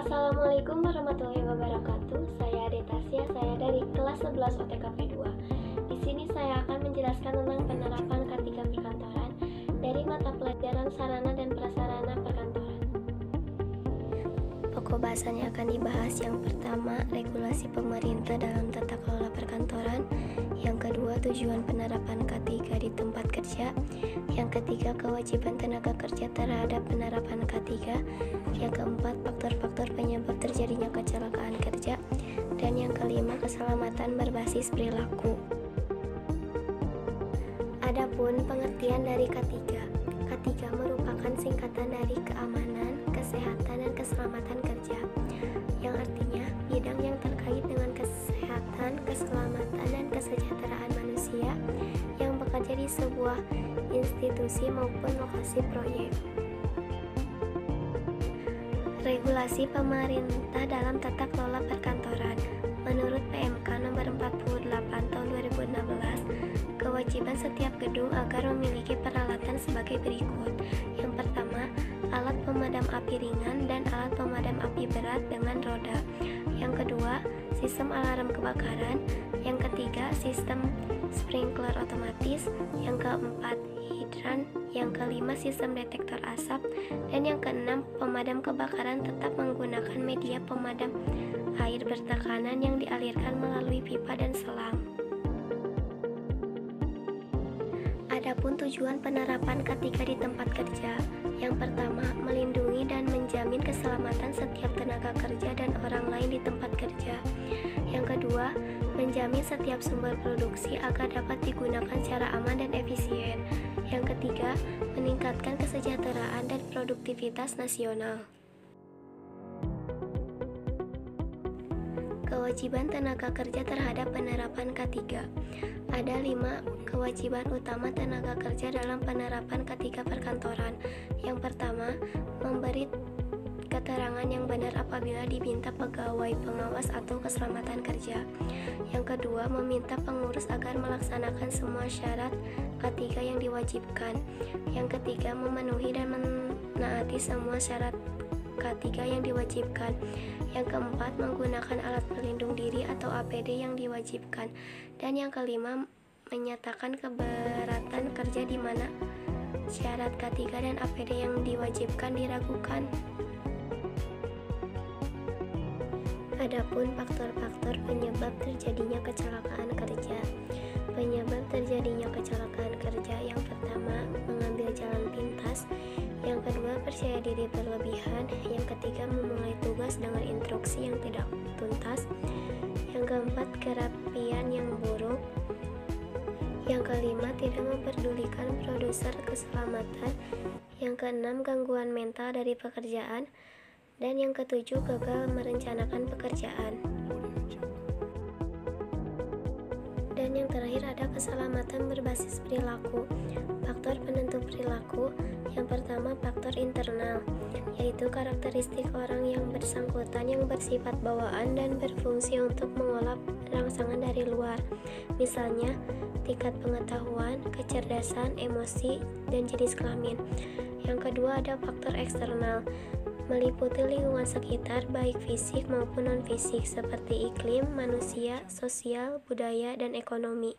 Assalamualaikum warahmatullahi wabarakatuh. Saya Adetasya, saya dari kelas 11 OTKP 2. Di sini saya akan menjelaskan tentang penerapan K3 perkantoran dari mata pelajaran sarana dan prasarana perkantoran. Pokok bahasannya akan dibahas. Yang pertama, regulasi pemerintah dalam tata kelola perkantoran. Yang kedua, tujuan penerapan K3 di tempat kerja. Yang ketiga, kewajiban tenaga kerja terhadap penerapan K3. Yang keempat, faktor-faktor penyebab terjadinya kecelakaan kerja. Dan yang kelima, keselamatan berbasis perilaku. Adapun pengertian dari K3. K3 merupakan singkatan dari keamanan, kesehatan, dan keselamatan kerja, yang artinya bidang yang terkait dengan kesehatan, keselamatan, dan kesejahteraan manusia yang bekerja di sebuah institusi maupun lokasi proyek. Regulasi pemerintah dalam tata kelola perkantoran. Menurut PMK nomor 48 tahun 2016, kewajiban setiap gedung agar memiliki peralatan sebagai berikut. Yang pertama, alat pemadam api ringan dan alat pemadam api berat dengan roda. Yang kedua, sistem alarm kebakaran. Yang ketiga, sistem sprinkler otomatis. Yang keempat, hidran. Yang kelima, sistem detektor asap. Dan yang keenam, pemadam kebakaran tetap menggunakan media pemadam air bertekanan yang dialirkan melalui pipa dan selang. Adapun tujuan penerapan K3 di tempat kerja. Yang pertama, melindungi dan menjamin keselamatan setiap tenaga kerja dan orang lain di tempat kerja. Yang kedua, menjamin setiap sumber produksi agar dapat digunakan secara aman dan efisien. Yang ketiga, meningkatkan kesejahteraan dan produktivitas nasional. Kewajiban tenaga kerja terhadap penerapan K3. Ada 5 kewajiban utama tenaga kerja dalam penerapan K3 perkantoran. Yang pertama, memberi keterangan yang benar apabila diminta pegawai pengawas atau keselamatan kerja. Yang kedua, meminta pengurus agar melaksanakan semua syarat K3 yang diwajibkan. Yang ketiga, memenuhi dan menaati semua syarat K3 yang diwajibkan. Yang keempat, menggunakan alat pelindung diri atau APD yang diwajibkan. Dan yang kelima, menyatakan keberatan kerja di mana syarat K3 dan APD yang diwajibkan diragukan. Adapun faktor-faktor penyebab terjadinya kecelakaan kerja. Penyebab terjadinya kecelakaan kerja yang pertama, mengambil jalan pintas. Yang kedua, percaya diri berlebihan. Yang ketiga, memulai tugas dengan instruksi yang tidak tuntas. Yang keempat, kerapian yang buruk. Yang kelima, tidak memperdulikan produser keselamatan. Yang keenam, gangguan mental dari pekerjaan. Dan yang ketujuh, gagal merencanakan pekerjaan. Dan yang terakhir ada keselamatan berbasis perilaku. Faktor penentu perilaku. Yang pertama, faktor internal, yaitu karakteristik orang yang bersangkutan yang bersifat bawaan dan berfungsi untuk mengolah rangsangan dari luar. Misalnya, tingkat pengetahuan, kecerdasan, emosi, dan jenis kelamin. Yang kedua ada faktor eksternal, meliputi lingkungan sekitar baik fisik maupun non-fisik seperti iklim, manusia, sosial, budaya, dan ekonomi.